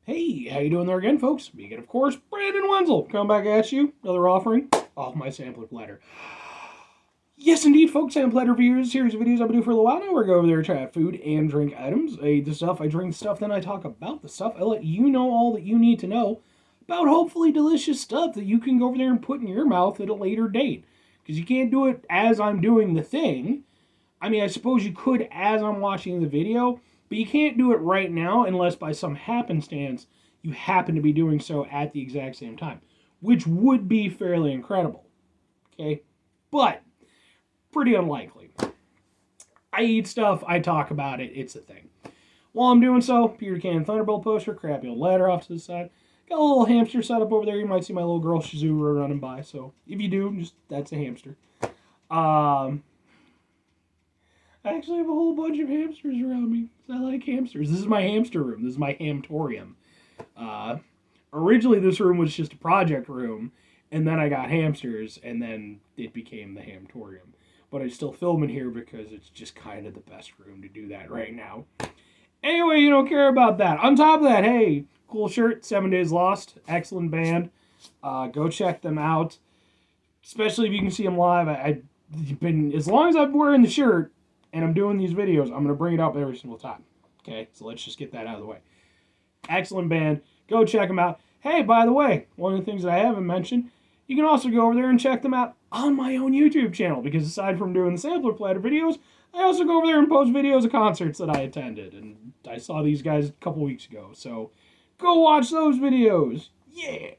Hey, how you doing there again, folks? Vegan, of course, Brandon Wenzel. Come back at you. Another offering off my sampler platter. Yes, indeed, folks. Sam Platter Reviews, series of videos I've been doing for a little while now. We're going over there to try out food and drink items. I eat the stuff, I drink the stuff, then I talk about the stuff. I let you know all that you need to know about hopefully delicious stuff that you can go over there and put in your mouth at a later date. Because you can't do it as I'm doing the thing. I mean, I suppose you could as I'm watching the video, but you can't do it right now unless by some happenstance you happen to be doing so at the exact same time, which would be fairly incredible. Okay? But pretty unlikely. I eat stuff, I talk about it, it's a thing. While I'm doing so, Peter Can Thunderbolt poster, crappy old ladder off to the side. Got a little hamster set up over there. You might see my little girl Shizuru running by. So if you do, just that's a hamster. I actually have a whole bunch of hamsters around me. I like hamsters. This is my hamster room. This is my hamtorium. Originally, this room was just a project room, and then I got hamsters, and then it became the hamtorium. But I still film in here because it's just kind of the best room to do that right now. Anyway, you don't care about that. On top of that, hey, cool shirt, 7 Days Lost. Excellent band. Go check them out. Especially if you can see them live. I've been, as long as I'm wearing the shirt, and I'm doing these videos, I'm going to bring it up every single time. Okay, so let's just get that out of the way. Excellent band. Go check them out. Hey, by the way, one of the things that I haven't mentioned, you can also go over there and check them out on my own YouTube channel, because aside from doing the sampler platter videos, I also go over there and post videos of concerts that I attended, and I saw these guys a couple weeks ago, so go watch those videos. Yeah!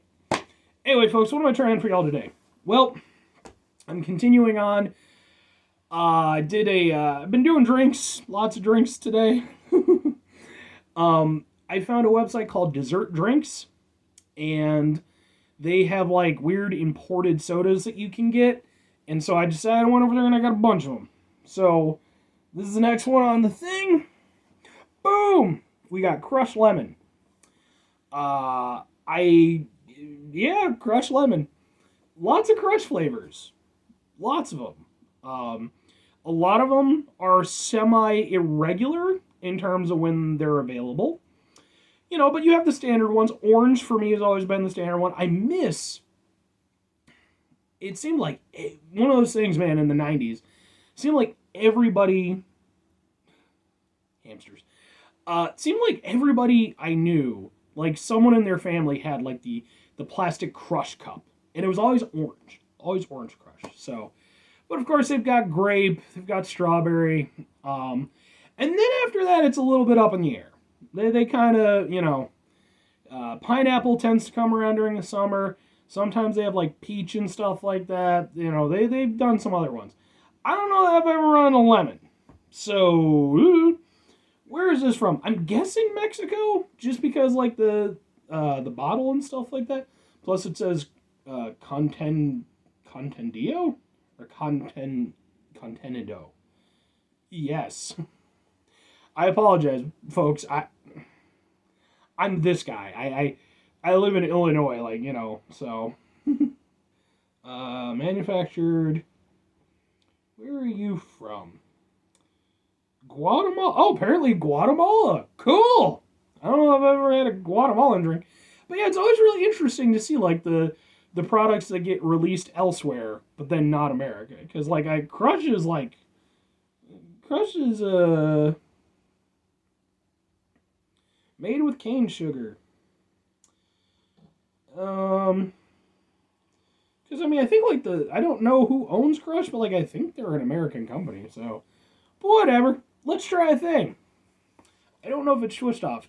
Anyway, folks, what am I trying for y'all today? Well, I'm continuing on. I've been doing drinks, lots of drinks today. I found a website called Dessert Drinks, and they have like weird imported sodas that you can get. And so I decided I went over there and I got a bunch of them. So this is the next one on the thing. Boom! We got crushed lemon. Crushed lemon. Lots of crush flavors. Lots of them. A lot of them are semi-irregular in terms of when they're available. You know, but you have the standard ones. Orange, for me, has always been the standard one. It seemed like one of those things, man, in the 90s. It seemed like everybody... Hamsters. It seemed like everybody I knew, like someone in their family had like the plastic crush cup. And it was always orange. Always orange crush. So... But of course, they've got grape, they've got strawberry, and then after that, it's a little bit up in the air. They kind of, pineapple tends to come around during the summer. Sometimes they have like peach and stuff like that. You know, they've done some other ones. I don't know that I've ever run a lemon. So, where is this from? I'm guessing Mexico, just because like the bottle and stuff like that. Plus, it says contendio. Or contenido. Yes. I apologize, folks. I'm this guy. I live in Illinois, so. Manufactured. Where are you from? Guatemala. Oh, apparently Guatemala. Cool. I don't know if I've ever had a Guatemalan drink. But yeah, it's always really interesting to see, like, the products that get released elsewhere, but then not America. Because, like, Crush is made with cane sugar. Because, I mean, I think, like, I don't know who owns Crush, but, like, I think they're an American company, so. But whatever. Let's try a thing. I don't know if it's switched off.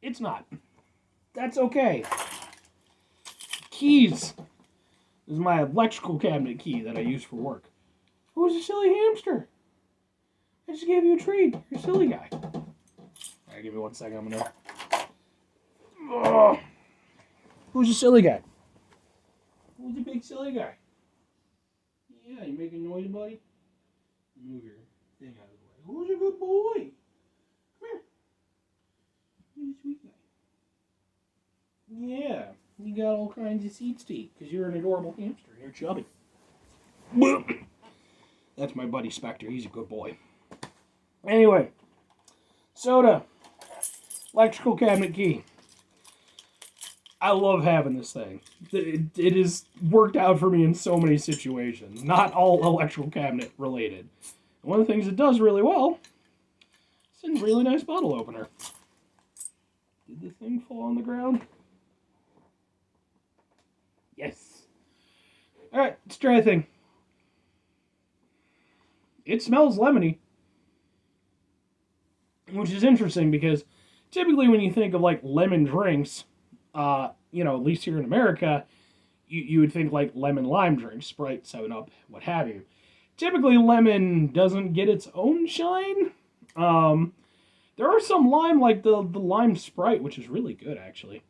It's not. That's okay. Keys. This is my electrical cabinet key that I use for work. Who's a silly hamster? I just gave you a treat. You're a silly guy. Alright, give me 1 second. I'm gonna... Oh. Who's a silly guy? Who's the big silly guy? Yeah, you making noise, buddy? Move your thing out of the way. Who's a good boy? Come here. Who's a sweet guy? Yeah. You got all kinds of seeds to eat because you're an adorable hamster and you're chubby. That's my buddy Spectre. He's a good boy. Anyway, soda. electrical cabinet key. I love having this thing. It has worked out for me in so many situations. Not all electrical cabinet related. One of the things it does really well, it's a really nice bottle opener. Did the thing fall on the ground? Yes. Alright, let's try a thing. It smells lemony. Which is interesting because typically when you think of like lemon drinks, at least here in America, you would think like lemon lime drinks, Sprite, 7-Up, what have you. Typically lemon doesn't get its own shine. There are some lime, like the lime Sprite, which is really good actually.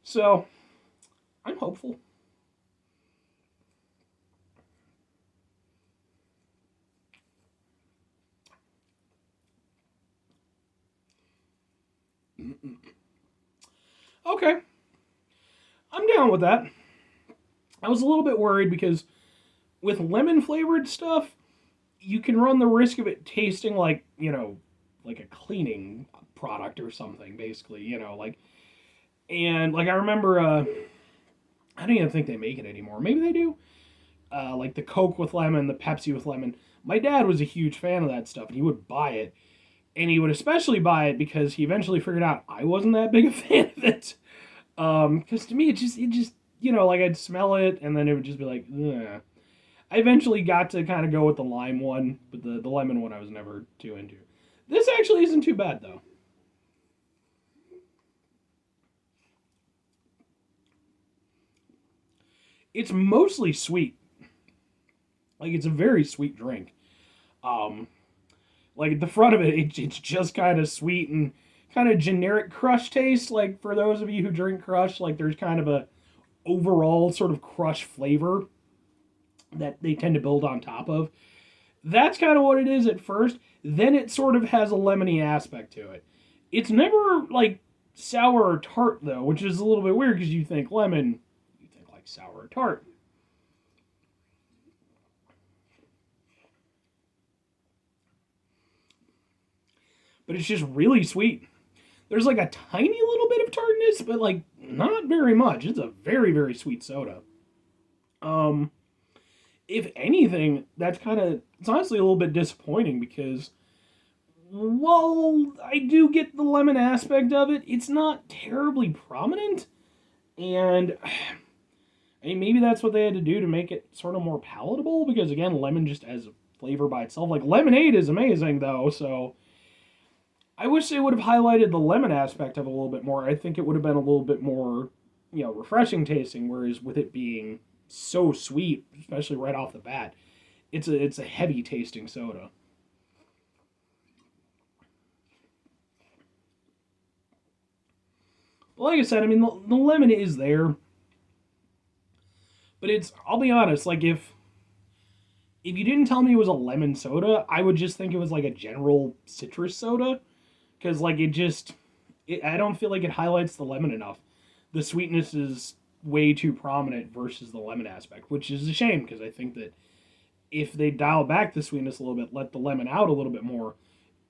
So, I'm hopeful. Okay. I'm down with that. I was a little bit worried because with lemon flavored stuff, you can run the risk of it tasting like, like a cleaning product or something, basically, and like I remember, I don't even think they make it anymore. Maybe they do. Like the Coke with lemon, the Pepsi with lemon. My dad was a huge fan of that stuff, and he would buy it. And he would especially buy it because he eventually figured out I wasn't that big a fan of it. Because to me, it just, like I'd smell it, and then it would just be like, ugh. I eventually got to kind of go with the lime one, but the lemon one I was never too into. This actually isn't too bad, though. It's mostly sweet. Like, it's a very sweet drink. Um, like, at the front of it, it's just kind of sweet and kind of generic Crush taste. Like, for those of you who drink Crush, like, there's kind of a overall sort of Crush flavor that they tend to build on top of. That's kind of what it is at first. Then it sort of has a lemony aspect to it. It's never, like, sour or tart, though, which is a little bit weird because you think lemon, you think, like, sour or tart. But it's just really sweet. There's like a tiny little bit of tartness, but like not very much. It's a very, very sweet soda. Um, if anything, that's kind of, it's honestly a little bit disappointing because, while I do get the lemon aspect of it, it's not terribly prominent. And I mean, maybe that's what they had to do to make it sort of more palatable because, again, lemon just as a flavor by itself. Like, lemonade is amazing, though, so I wish they would have highlighted the lemon aspect of it a little bit more. I think it would have been a little bit more, refreshing tasting. Whereas with it being so sweet, especially right off the bat, it's a heavy tasting soda. But like I said, I mean the lemon is there, but it's, I'll be honest, like if you didn't tell me it was a lemon soda, I would just think it was like a general citrus soda because like I don't feel like it highlights the lemon enough. The sweetness is way too prominent versus the lemon aspect, which is a shame because I think that if they dial back the sweetness a little bit, let the lemon out a little bit more,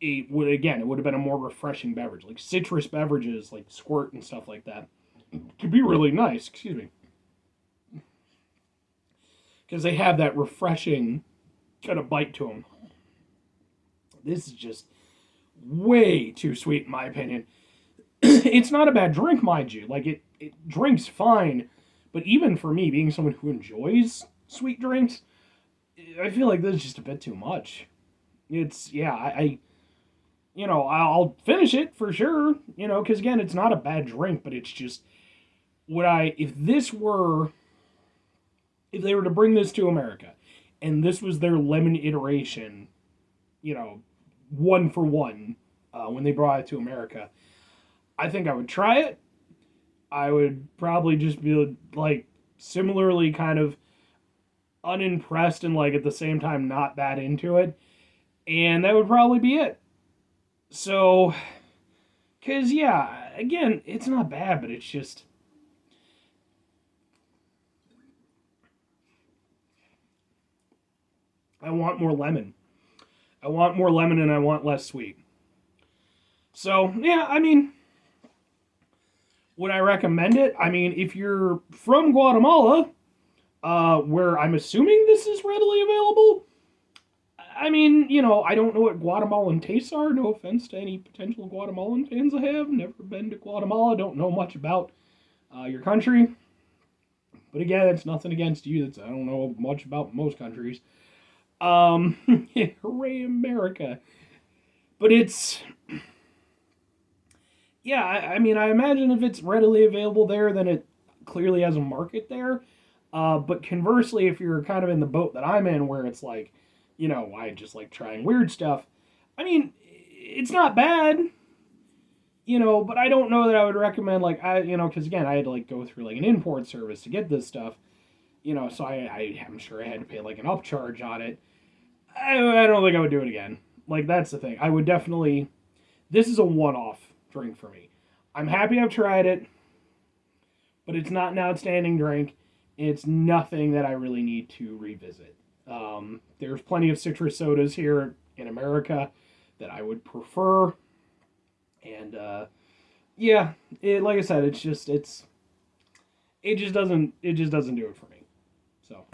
it would have been a more refreshing beverage. Like citrus beverages, like Squirt and stuff like that, could be really nice. Excuse me, because they have that refreshing kind of bite to them. This is just way too sweet in my opinion. It's not a bad drink, mind you. Like it drinks fine, but even for me, being someone who enjoys sweet drinks, I feel like this is just a bit too much. It's yeah, I'll finish it for sure. Because again, it's not a bad drink, but it's just would I if they were to bring this to America, and this was their lemon iteration, you know, one for one, when they brought it to America, I think I would try it. I would probably just be like similarly kind of unimpressed and like at the same time not that into it. And that would probably be it. So, because yeah, again, it's not bad, but it's just. I want more lemon. I want more lemon and I want less sweet. So, yeah, I mean, Would I recommend it? I mean, if you're from Guatemala, where I'm assuming this is readily available, I mean, I don't know what Guatemalan tastes are. No offense to any potential Guatemalan fans I have. Never been to Guatemala. Don't know much about your country. But again, it's nothing against you. I don't know much about most countries. Hooray, America. But it's... Yeah, I mean, I imagine if it's readily available there, then it clearly has a market there. But conversely, if you're kind of in the boat that I'm in, where it's like, I just like trying weird stuff. I mean, it's not bad, but I don't know that I would recommend, like, because again, I had to, like, go through, like, an import service to get this stuff, so I'm sure I had to pay, like, an upcharge on it. I don't think I would do it again. Like, that's the thing. I would definitely, this is a one-off drink for me. I'm happy I've tried it, but it's not an outstanding drink. It's nothing that I really need to revisit. There's plenty of citrus sodas here in America that I would prefer. And, yeah, like I said, it just doesn't do it for me. So,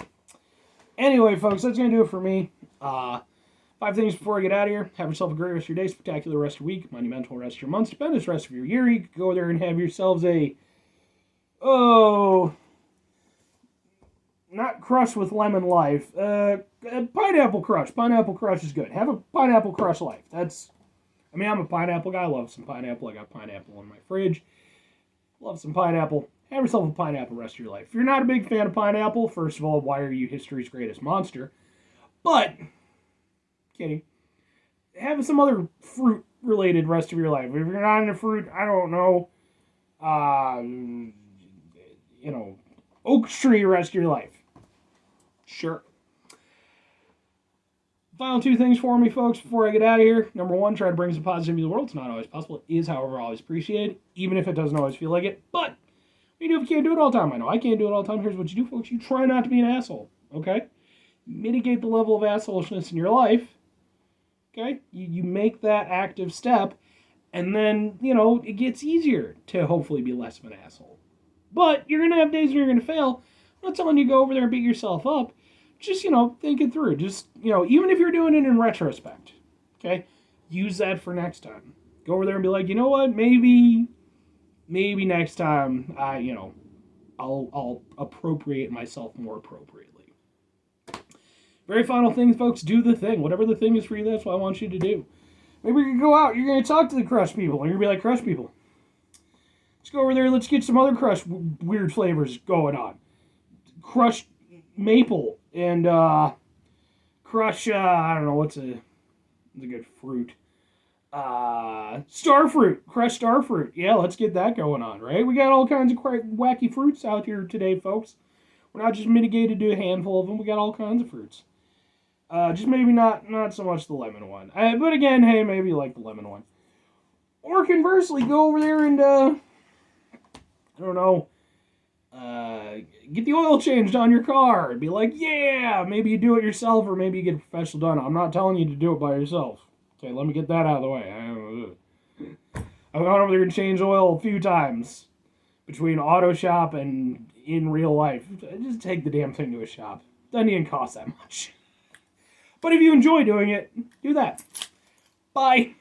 anyway, folks, that's going to do it for me. 5 things before I get out of here. Have yourself a great rest of your day, spectacular rest of your week, monumental rest of your month, stupendous rest of your year. You could go there and have yourselves not crush with lemon life, pineapple crush. Pineapple crush is good. Have a pineapple crush life. I'm a pineapple guy. I love some pineapple. I got pineapple in my fridge. Love some pineapple. Have yourself a pineapple rest of your life. If you're not a big fan of pineapple, first of all, why are you history's greatest monster? But, kidding. Have some other fruit-related rest of your life. If you're not into fruit, I don't know, oak tree rest of your life. Sure. Final 2 things for me, folks, before I get out of here. Number 1, try to bring some positivity to the world. It's not always possible. It is, however, always appreciated, even if it doesn't always feel like it. But you do if you can't do it all the time. I know I can't do it all the time. Here's what you do, folks. You try not to be an asshole, okay? Mitigate the level of assholishness in your life, okay? You make that active step, and then, it gets easier to hopefully be less of an asshole. But you're going to have days where you're going to fail. I'm not telling you to go over there and beat yourself up. Just, think it through. Just, even if you're doing it in retrospect, okay? Use that for next time. Go over there and be like, you know what? Maybe next time, I'll appropriate myself more appropriately. Very final thing, folks, do the thing. Whatever the thing is for you, that's what I want you to do. Maybe you can go out, you're going to talk to the crush people, and you're going to be like, crush people, let's go over there, let's get some other crush weird flavors going on. Crush maple and crush, I don't know, what's a good fruit? Starfruit. Crushed starfruit. Yeah, let's get that going on, right? We got all kinds of wacky fruits out here today, folks. We're not just mitigated to a handful of them. We got all kinds of fruits. Just maybe not so much the lemon one. But again, hey, maybe you like the lemon one. Or conversely, go over there and, I don't know, get the oil changed on your car. And be like, yeah, maybe you do it yourself or maybe you get a professional done. I'm not telling you to do it by yourself. Okay, let me get that out of the way. I've gone over there and changed oil a few times between auto shop and in real life. Just take the damn thing to a shop. Doesn't even cost that much. But if you enjoy doing it, do that. Bye.